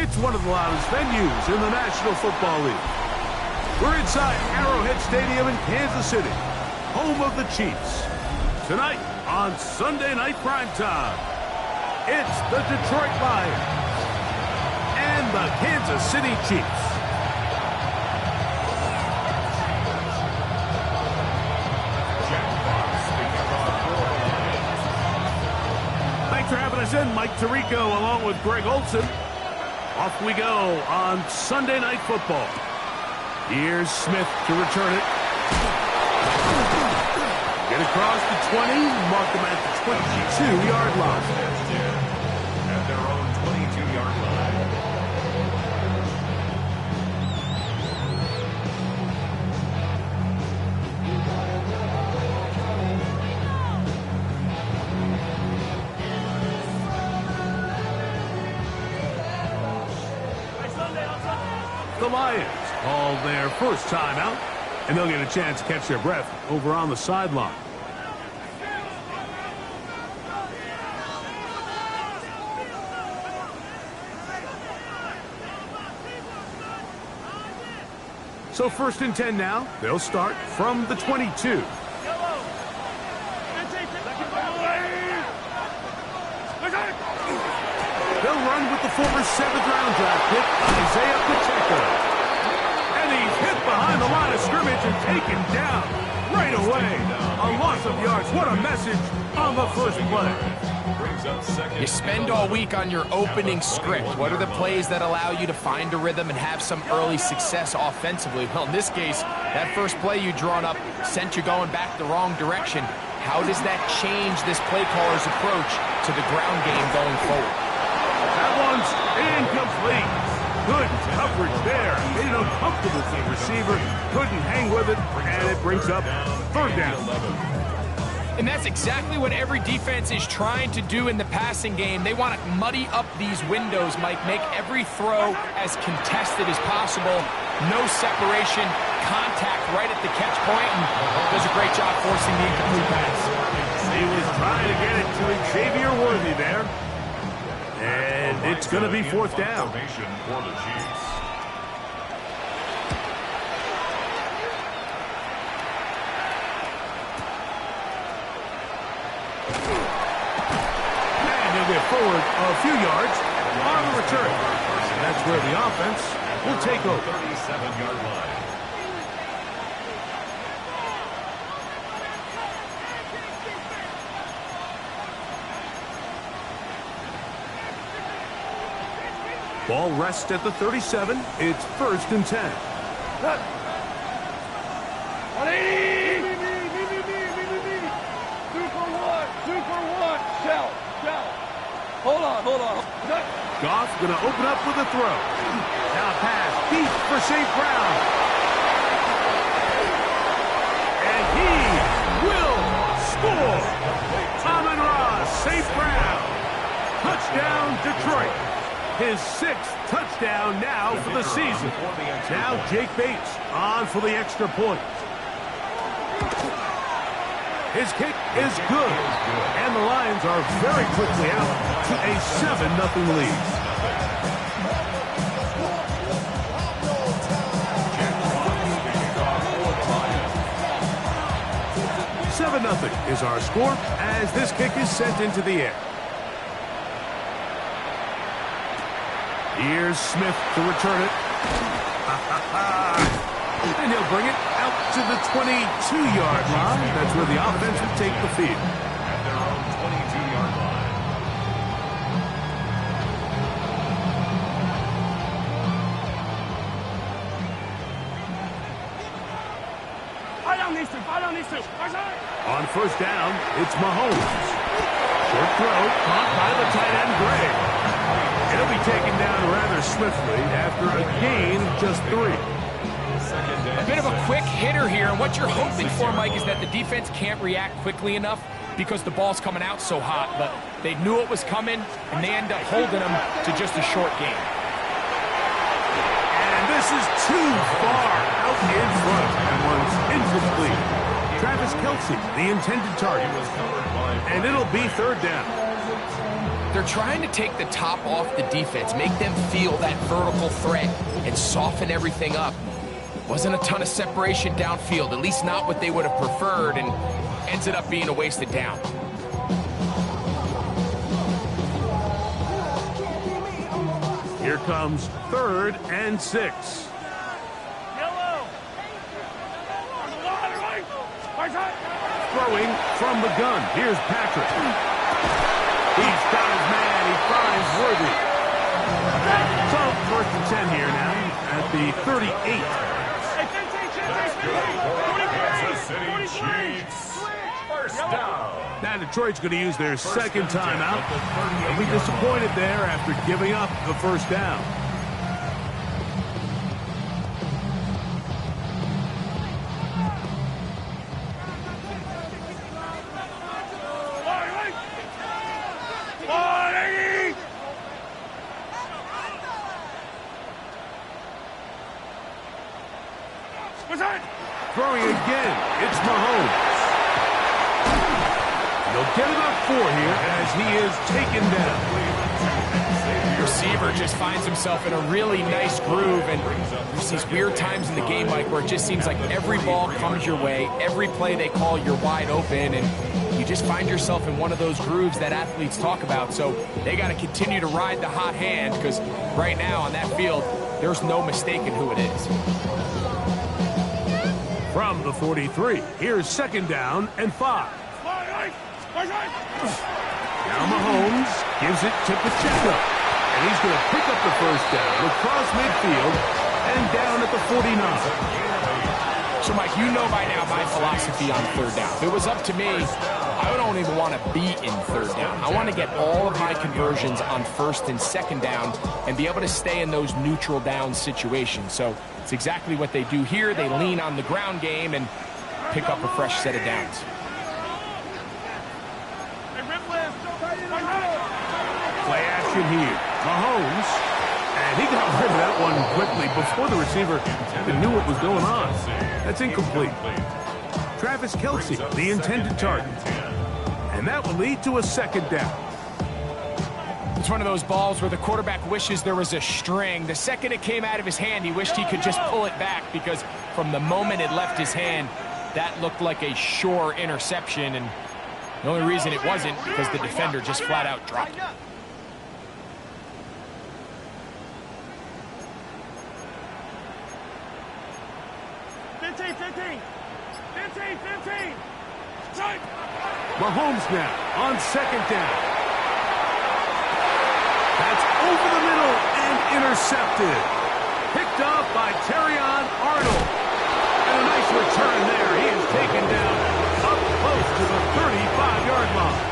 It's one of the loudest venues in the National Football League. We're inside Arrowhead Stadium in Kansas City, home of the Chiefs. Tonight on Sunday Night Primetime, it's the Detroit Lions and the Kansas City Chiefs. Thanks for having us in, Mike Tirico, along with Greg Olson. Off we go on Sunday Night Football. Here's Smith to return it. Get across the 20, mark them at the 22-yard line. At their own 22-yard line. The Lions call their first timeout, and they'll get a chance to catch their breath over on the sideline. So 1st and 10 now. They'll start from the 22. They'll run with the former 7th-round draft pick, Isaiah Pacheco. And he's hit behind the line of scrimmage and taken down right away. A loss of yards. What a message on the first play. You spend all week on your opening script. What are the plays that allow you to find a rhythm and have some early success offensively? Well, in this case, that first play you drawn up sent you going back the wrong direction. How does that change this play caller's approach to the ground game going forward? That one's incomplete. Good coverage there. Made it uncomfortable for the receiver. Couldn't hang with it, and it brings up 3rd down. And that's exactly what every defense is trying to do in the passing game. They want to muddy up these windows, Mike, make every throw as contested as possible. No separation, contact right at the catch point, and does a great job forcing the incomplete pass. He was trying to get it to Xavier Worthy there. And it's going to be 4th down. For the Chiefs. And he'll get forward a few yards on the return. And that's where the offense will take over. 37-yard line. Ball rests at the 37. It's 1st and 10. 180! Two for one! Shout! Hold on. Goff going to open up with a throw. Now pass deep for St. Brown. And he will score. Amon-Ra St. Brown. Touchdown, Detroit. His 6th touchdown now for the season. Now Jake Bates on for the extra point. His kick is good. And the Lions are very quickly out to a 7-0 lead. 7-0 is our score as this kick is sent into the air. Here's Smith to return it. And he'll bring it out to the 22-yard line. That's where the offense will take the field. At their own 22-yard line. On 1st down, it's Mahomes. Short throw, caught by the tight end, Gray. It'll be taken down rather swiftly after a gain of just 3. A bit of a quick hitter here, and what you're hoping for, Mike, is that the defense can't react quickly enough because the ball's coming out so hot, but they knew it was coming, and they end up holding them to just a short gain. And this is too far out in front. That one's incomplete. Travis Kelce, the intended target. And it'll be 3rd down. They're trying to take the top off the defense, make them feel that vertical threat, and soften everything up. Wasn't a ton of separation downfield, at least not what they would have preferred, and ended up being a wasted down. Here comes 3rd and 6. Throwing from the gun. Here's Patrick. He's got his man. He finds Worthy. So, 1st and 10 here now at the 38. Kansas City Chiefs. First down. Now Detroit's going to use their 2nd timeout. They'll be disappointed there after giving up the 1st down. Throwing again, it's Mahomes. He'll get about 4 here as he is taken down. The receiver just finds himself in a really nice groove, and there's these weird times in the game, Mike, where it just seems like every ball comes your way, every play they call, you're wide open, and you just find yourself in one of those grooves that athletes talk about. So they got to continue to ride the hot hand, because right now on that field, there's no mistaking who it is. From the 43, here's 2nd down and 5. Now Mahomes gives it to Pacheco, and he's going to pick up the 1st down across midfield and down at the 49. So, Mike, you know by now my philosophy on 3rd down. If it was up to me, I don't even want to be in 3rd down. I want to get all of my conversions on 1st and 2nd down and be able to stay in those neutral down situations. So it's exactly what they do here. They lean on the ground game and pick up a fresh set of downs. Play action here. Mahomes, and he got rid of that one quickly before the receiver even knew what was going on. That's incomplete. Travis Kelce, the intended target. And that will lead to a 2nd down. It's one of those balls where the quarterback wishes there was a string. The second it came out of his hand, he wished he could just pull it back, because from the moment it left his hand, that looked like a sure interception, and the only reason it wasn't because the defender just flat out dropped it. Mahomes now on 2nd down. That's over the middle and intercepted. Picked off by Terrion Arnold. And a nice return there. He is taken down up close to the 35-yard line.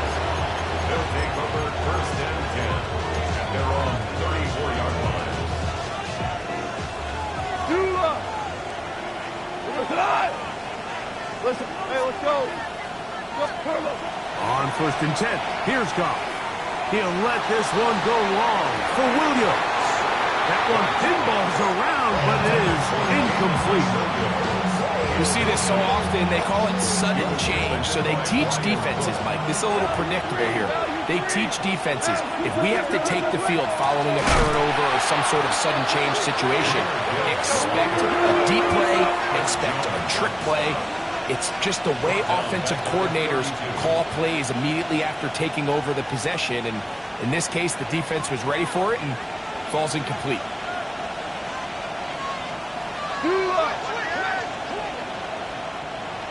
They'll take over 1st and 10 at their own 34-yard line. Listen, hey, let's go. On 1st and 10, here's Goff. He'll let this one go long for Williams. That one pinballs around, but it is incomplete. We see this so often, they call it sudden change. So they teach defenses, Mike. This is a little predictable here. They teach defenses, if we have to take the field following a turnover or some sort of sudden change situation, expect a deep play, expect a trick play. It's just the way offensive coordinators call plays immediately after taking over the possession. And in this case, the defense was ready for it and falls incomplete.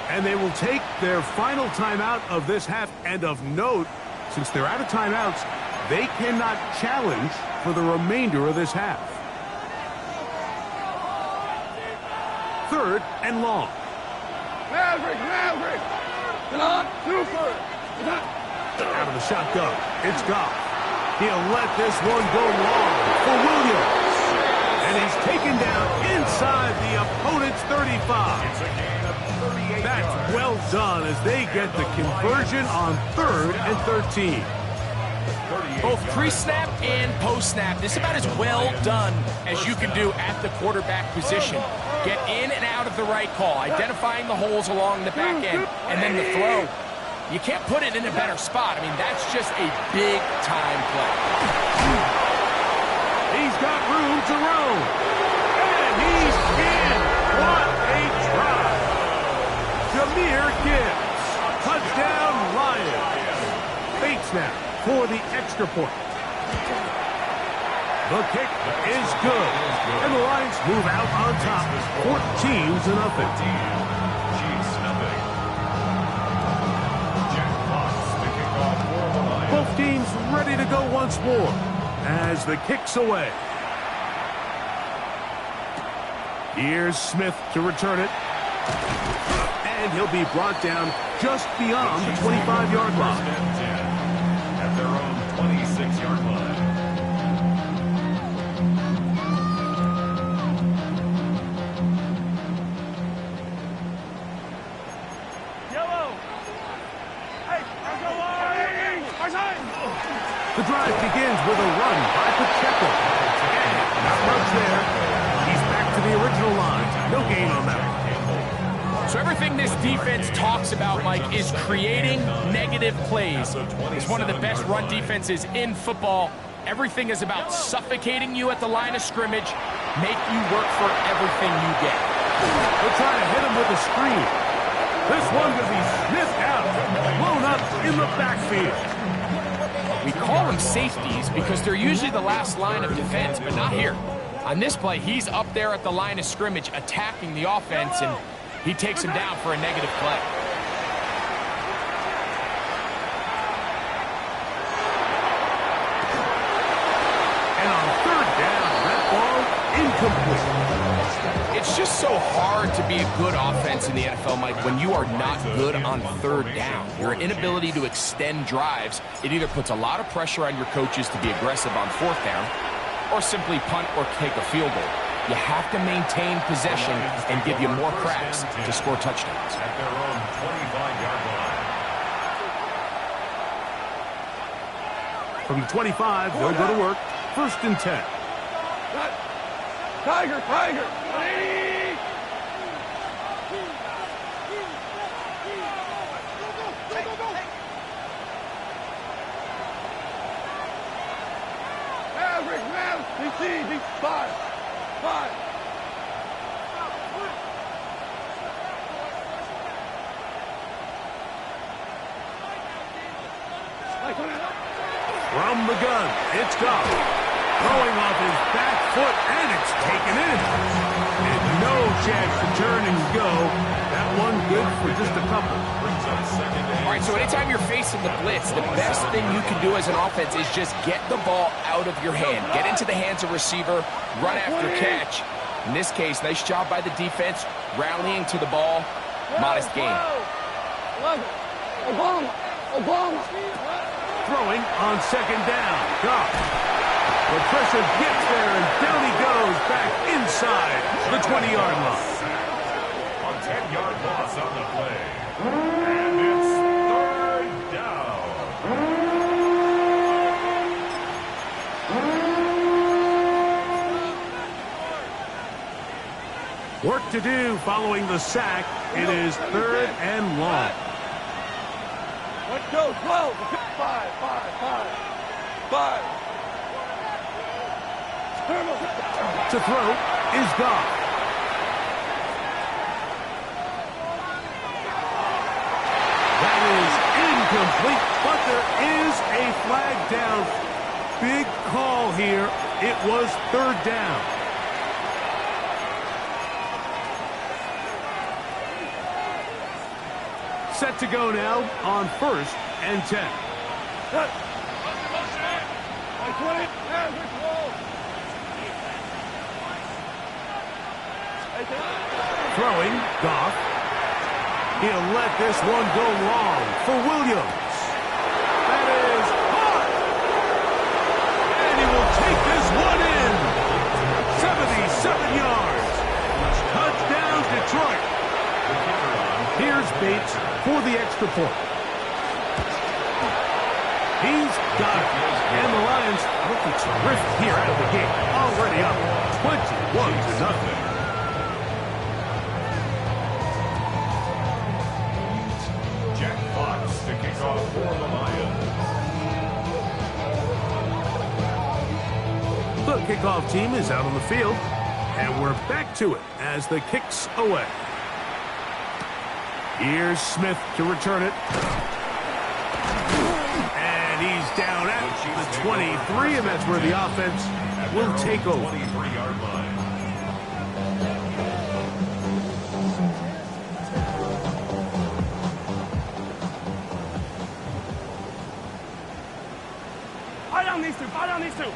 And they will take their final timeout of this half. And of note, since they're out of timeouts, they cannot challenge for the remainder of this half. 3rd and long. Maverick! Come on, super! Out of the shotgun, it's Goff. He'll let this one go long for Williams. And he's taken down inside the opponent's 35. It's a gain of 38 That's yards. well done as they get the conversion on 3rd and 13. Both pre-snap and post-snap, this is about as well done as you can do at the quarterback position. Get in and out of the right call, identifying the holes along the back end, and then the throw. You can't put it in a better spot. I mean, that's just a big-time play. He's got room to roam. And he's in. What a try. Jahmyr Gibbs. Touchdown, Lions. Bates now for the extra point. The kick is good. And the Lions move out on top, 14-0. Both teams ready to go once more as the kick's away. Here's Smith to return it. And he'll be brought down just beyond the 25-yard line. At their own 26-yard line. The drive begins with a run by Pacheco. And not much there. He's back to the original line. No gain on that. So everything this defense talks about, Mike, is creating negative plays. It's one of the best run defenses in football. Everything is about suffocating you at the line of scrimmage, make you work for everything you get. They're trying to hit him with a screen. This one could be sniffed out, blown up in the backfield. We call them safeties because they're usually the last line of defense, but not here. On this play, he's up there at the line of scrimmage attacking the offense, and he takes him down for a negative play. And on third down, that ball incomplete. It's just so hard to be a good offense in the NFL, Mike, when you are not good on third down. Your inability to extend drives, it either puts a lot of pressure on your coaches to be aggressive on fourth down or simply punt or kick a field goal. You have to maintain possession and give you more cracks to score touchdowns. At their own 25-yard line. From the 25, they'll go to work. 1st and 10. Tiger, Tiger! Maverick, Maverick, he's 5. From the gun, it's gone. Throwing off his back foot, and it's taken in. And no chance to turn and go. That one good for just a couple. All right, so anytime you're facing the blitz, the best thing you can do as an offense is just get the ball out of your hand. Get into the hands of receiver, run after catch. In this case, nice job by the defense, rallying to the ball. Modest gain. Obama. Throwing on 2nd down. Goff. The pressure gets there, and down he goes back inside the 20-yard line. A 10-yard loss on the play. And it's 3rd down. Work to do following the sack. It is 3rd and long. Let's go, 12. 5. To throw is Goff. That is incomplete, but there is a flag down. Big call here. It was 3rd down. Set to go now on 1st and 10. Throwing, Goff. He'll let this one go long for Williams. That is hot. And he will take this one in. 77 yards. Touchdown, Detroit. Here's Bates for the extra point. He's got it. And the Lions looking terrific here out of the gate. Already up 21-0. The kickoff team is out on the field, and we're back to it as the kick's away. Here's Smith to return it. And he's down at the 23, and that's where the offense will take over. 23-yard line. Fire down these two.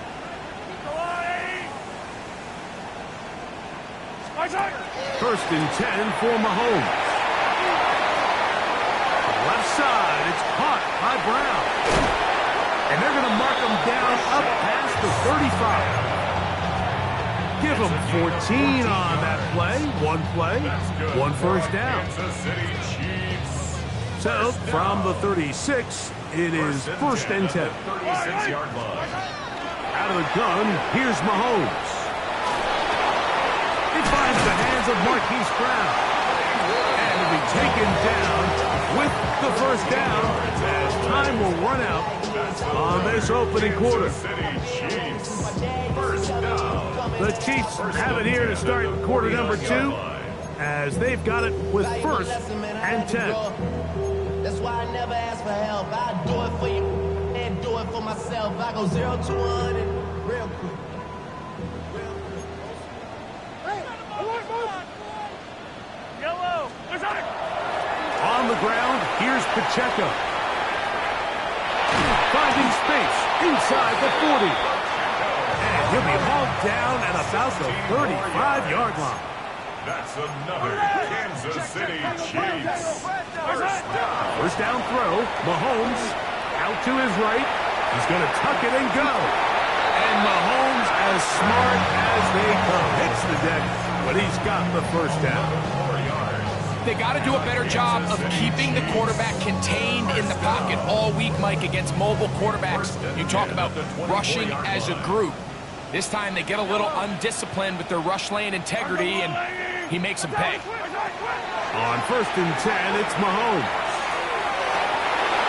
First and 10 for Mahomes. Left side, it's caught by Brown. And they're going to mark him down up past the 35. Give him 14 on that play. One first down. So, from the 36, it is first and 10. 36-yard line. Out of the gun, here's Mahomes. He finds the hands of Marquise Brown. And will be taken down with the first down as time will run out on this opening quarter. The Chiefs have it here to start quarter number 2 as they've got it with first and 10. That's why I never ask for help. I do it for you and do it for myself. I go 0 to 100 real quick. Yellow. On the ground, here's Pacheco. Finding space inside the 40. And he'll be hauled down at about the 35-yard line. That's another Kansas City Chiefs. First down throw. Mahomes out to his right. He's going to tuck it and go. And Mahomes, as smart as they come, hits the deck, but he's got the first down. They got to do a better job of keeping the quarterback contained in the pocket all week, Mike, against mobile quarterbacks. You talk about rushing as a group. This time they get a little undisciplined with their rush lane integrity, and he makes them pay. On first and 10, it's Mahomes.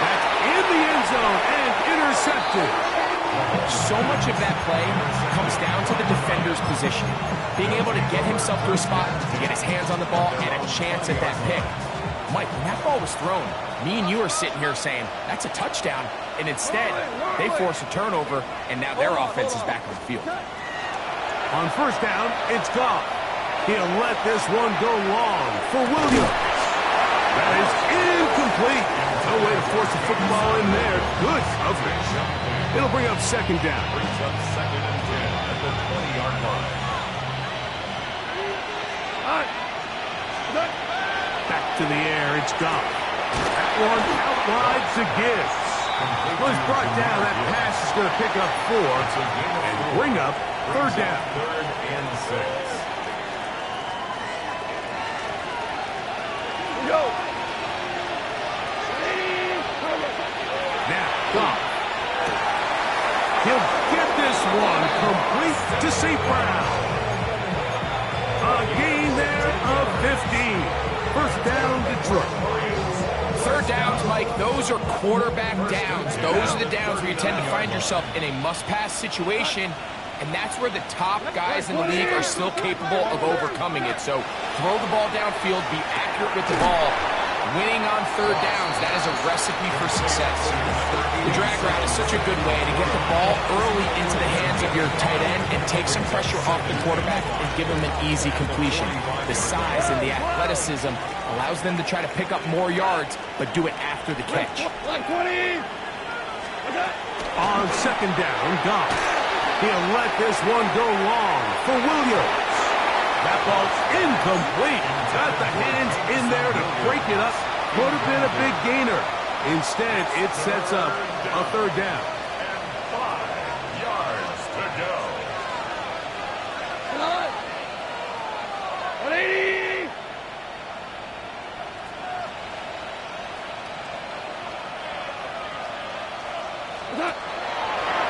That's in the end zone and intercepted. So much of that play comes down to the defender's position. Being able to get himself to a spot, to get his hands on the ball, and a chance at that pick. Mike, when that ball was thrown, me and you are sitting here saying, that's a touchdown. And instead, they force a turnover, and now their offense is back on the field. On first down, it's Goff. He'll let this one go long for Williams. That is incomplete. No way to force a football in there. Good coverage. It'll bring up second down. Brings up second and 10 at the 20-yard line. Back to the air, it's Goff. That one out wide to Gibbs. Well, he's brought down. That pass is going to pick up 4 and bring up third down. Third and 6. Now, Goff. He'll get this one complete to St. Brown. A gain there of 15. First down, Detroit. Third downs, Mike, those are quarterback downs. Those are the downs where you tend to find yourself in a must-pass situation, and that's where the top guys in the league are still capable of overcoming it. So throw the ball downfield, be accurate with the ball. Winning on third downs, that is a recipe for success. The drag route is such a good way to get the ball early into the hands of your tight end and take some pressure off the quarterback and give him an easy completion. The size and the athleticism allows them to try to pick up more yards, but do it after the catch. On second down, Goff. He'll let this one go long for Williams. That ball's incomplete. Got the hands in there to break it up. Could have been a big gainer. Instead, it sets up a third down. And 5 yards to go. 180.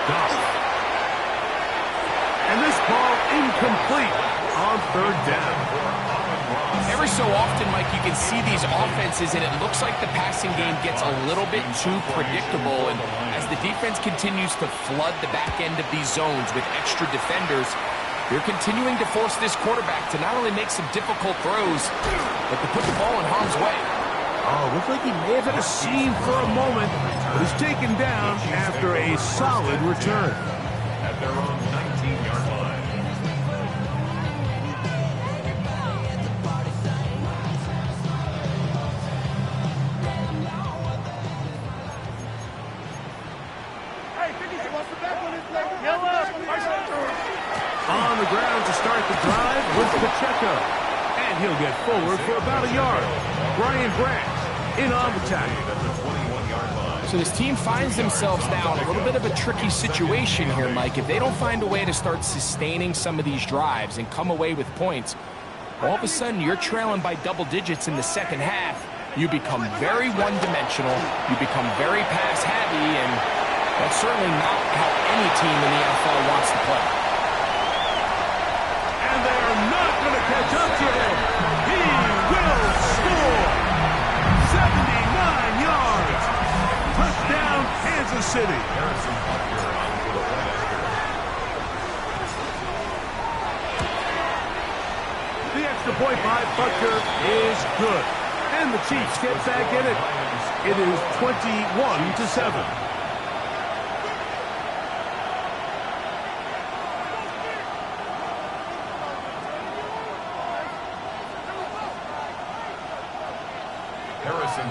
Goff. And this ball incomplete on third down. Every so often, Mike, you can see these offenses, and it looks like the passing game gets a little bit too predictable. And as the defense continues to flood the back end of these zones with extra defenders, they're continuing to force this quarterback to not only make some difficult throws, but to put the ball in harm's way. Oh, looks like he may have had a seam for a moment, but is taken down after a solid return. At their own 19-yard line. On the ground to start the drive with Pacheco. And he'll get forward for about a yard. Brian Branch in on the tackle. So this team finds themselves now in a little bit of a tricky situation here, Mike. If they don't find a way to start sustaining some of these drives and come away with points, all of a sudden you're trailing by double digits in the second half. You become very one-dimensional. You become very pass-heavy, and that's certainly not how any team in the NFL wants to play. And they are not going to catch up to him. He will score. 79 yards. Touchdown, Kansas City. The extra point by Butker is good. And the Chiefs get back in it. It is 21-7.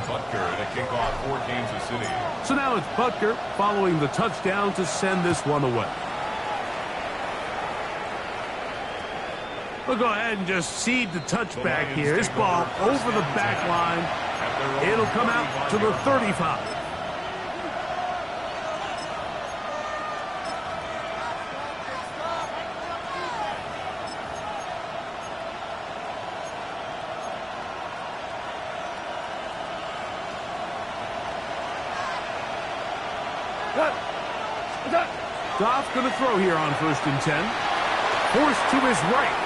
Butker to kick off for Kansas City. So now it's Butker following the touchdown to send this one away. We'll go ahead and just cede the touchback here. This ball over the back line. It'll come out to the 35. Goff going to throw here on 1st and 10. Forced to his right.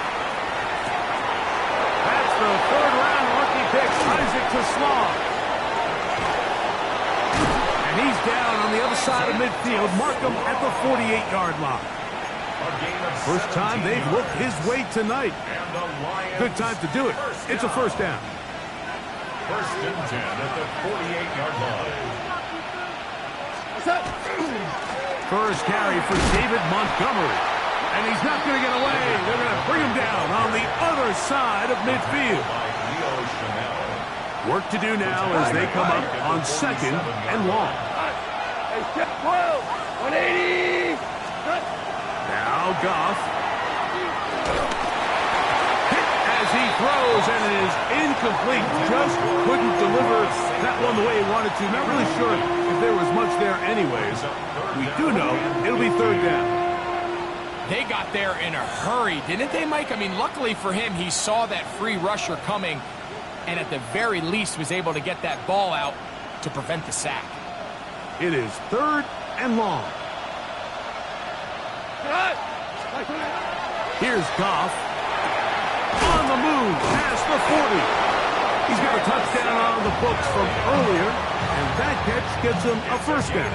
That's the third-round rookie pick, Isaac Toslaw. And he's down on the other side of midfield. Mark him at the 48-yard line. First time they've looked his way tonight. Good time to do it. It's a first down. 1st and 10 at the 48-yard line. First carry for David Montgomery. And he's not going to get away. They're going to bring him down on the other side of midfield. Work to do now as they come up on 2nd and long. 180. Now Goff. Hit as he throws, and it is incomplete. Just couldn't deliver that one the way he wanted to. Not really sure if there was much there anyways. We do know it'll be 3rd down. They got there in a hurry, didn't they, Mike? I mean, luckily for him, he saw that free rusher coming and at the very least was able to get that ball out to prevent the sack. It is 3rd and long. Here's Goff. On the move, past the 40. He's got a touchdown on the books from earlier, and that catch gets him a first down.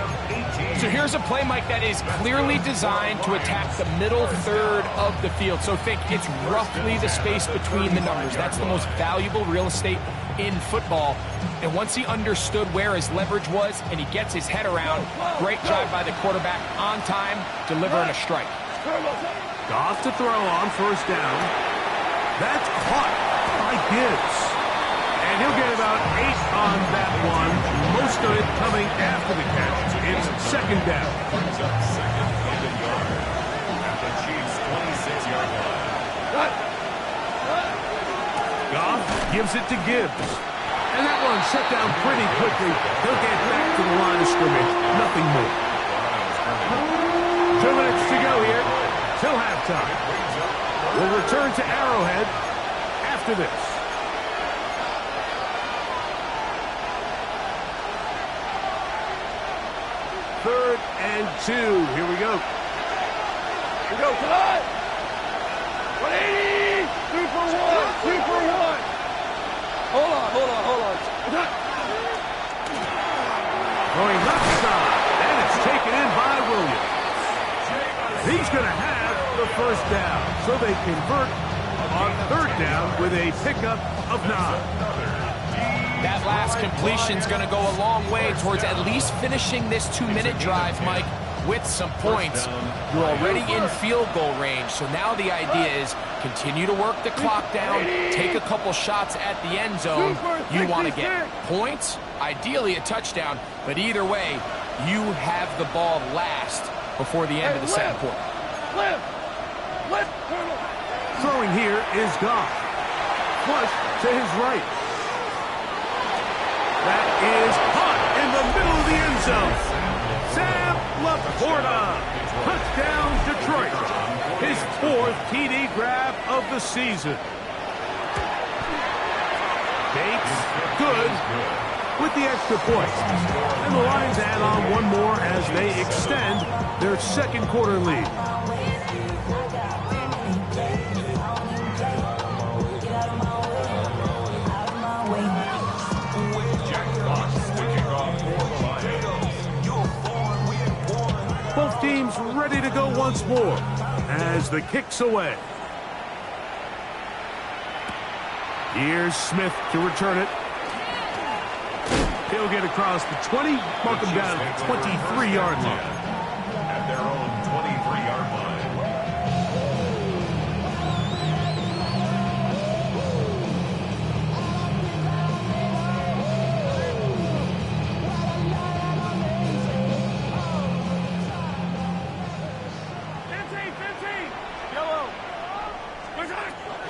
So here's a play, Mike, that is clearly designed to attack the middle third of the field. So think it's roughly the space between the numbers. That's the most valuable real estate in football. And once he understood where his leverage was and he gets his head around, great job by the quarterback on time, delivering a strike. Goff to throw on 1st down. That's caught by Gibbs. And he'll get about 8 on that one. Most of it coming after the catch. It's 2nd down. Brings up 2nd and a yard at the Chiefs' 26-yard line. Goff gives it to Gibbs. And that one shut down pretty quickly. He'll get back to the line of scrimmage. Nothing more. 2 minutes to go here till halftime. We'll return to Arrowhead after this. Third and 2. Here we go. Here we go, come on! 180! 2 for 1! 2 for 1! Hold on. Going left side, and it's taken in by Williams. He's going to have the first down, so they convert on third down with a pickup of 9. That last completion's going to go a long way towards at least finishing this 2-minute drive, Mike, with some points. You're already in field goal range, so now the idea is continue to work the clock down, take a couple shots at the end zone. You want to get points, ideally a touchdown, but either way, you have the ball last before the end of the second quarter. Throwing here is Goff. Flush to his right. That is caught in the middle of the end zone. Sam Laporta. Touchdown, Detroit. His 4th TD grab of the season. Bates, good with the extra point. And the Lions add on one more as they extend their second quarter lead. Both teams ready to go once more as the kick's away. Here's Smith to return it. He'll get across the 20, mark him down at the 23-yard line. At their own 23-yard line.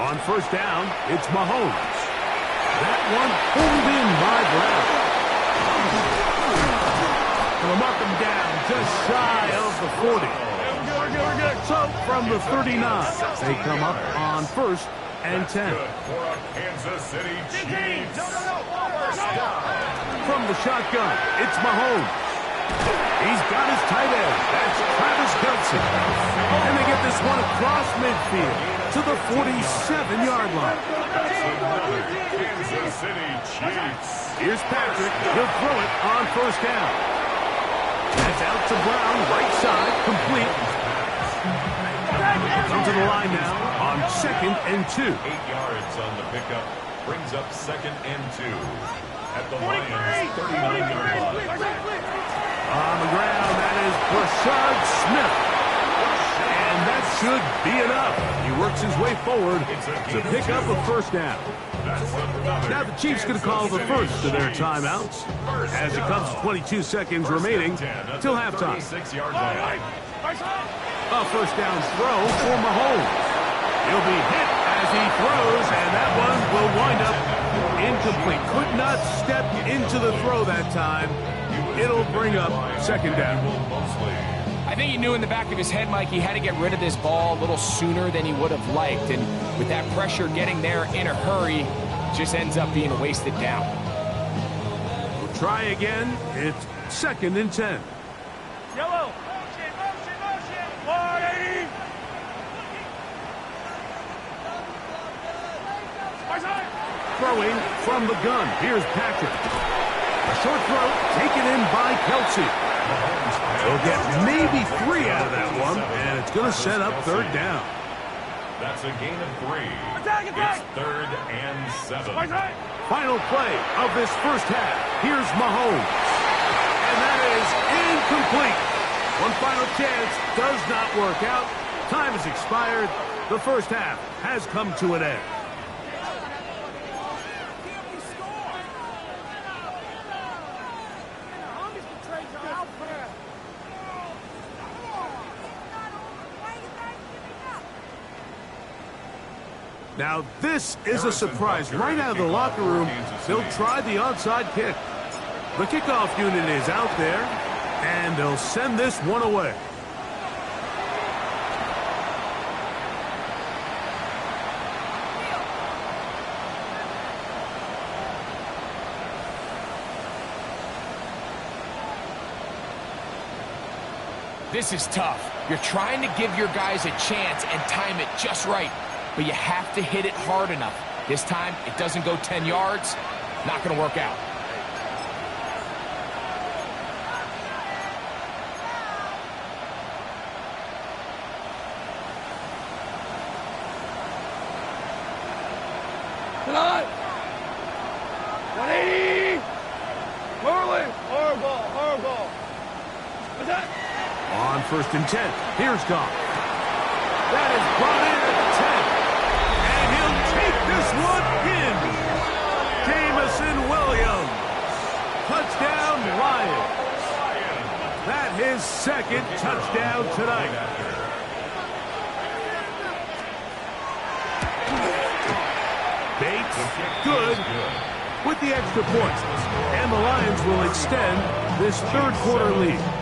On first down, it's Mahomes. That one pulled in by Brown. They'll mark him down just shy of the 40. We're good. So from the 39, they come up on first and 10. Good for a Kansas City Chiefs. First down. From the shotgun, it's Mahomes. He's got his tight end. That's Travis Kelce. And they get this one across midfield to the 47-yard line. Kansas City Chiefs. Here's Patrick. He'll throw it on first down. That's out to Brown, right side, complete. Comes to the line now on 2nd and 2. 8 yards on the pickup. Brings up 2nd and 2. At the Lions' 39-yard line. On the ground, that is Rashad Smith. And that should be enough. He works his way forward to pick up a first down. Now the Chiefs going to call the first of their timeouts as it comes to 22 seconds remaining till halftime. A first down throw for Mahomes. He'll be hit as he throws, and that one will wind up incomplete. Could not step into the throw that time. It'll bring up second down. I think he knew in the back of his head, Mike, he had to get rid of this ball a little sooner than he would have liked. And with that pressure getting there in a hurry, just ends up being a wasted down. We'll try again. It's 2nd and 10. Yellow. Motion. 180. Throwing from the gun. Here's Patrick. A short throw taken in by Kelce. They'll get maybe 3 out of that one, and it's going to set up third down. That's a gain of 3. Attack. It's 3rd and 7. Final play of this first half. Here's Mahomes. And that is incomplete. One final chance does not work out. Time has expired. The first half has come to an end. Now, this is a surprise. Right out of the locker room, they'll try the onside kick. The kickoff unit is out there, and they'll send this one away. This is tough. You're trying to give your guys a chance and time it just right, but you have to hit it hard enough. This time, it doesn't go 10 yards. Not going to work out. Tonight. 180. Hurley. Hard ball. What's that? On 1st and 10, here's Goff. That is brought in at the 10. And he'll take this one in. Jamison Williams. Touchdown, Lions. That his second touchdown tonight. Bates, good, with the extra point. And the Lions will extend this third quarter lead.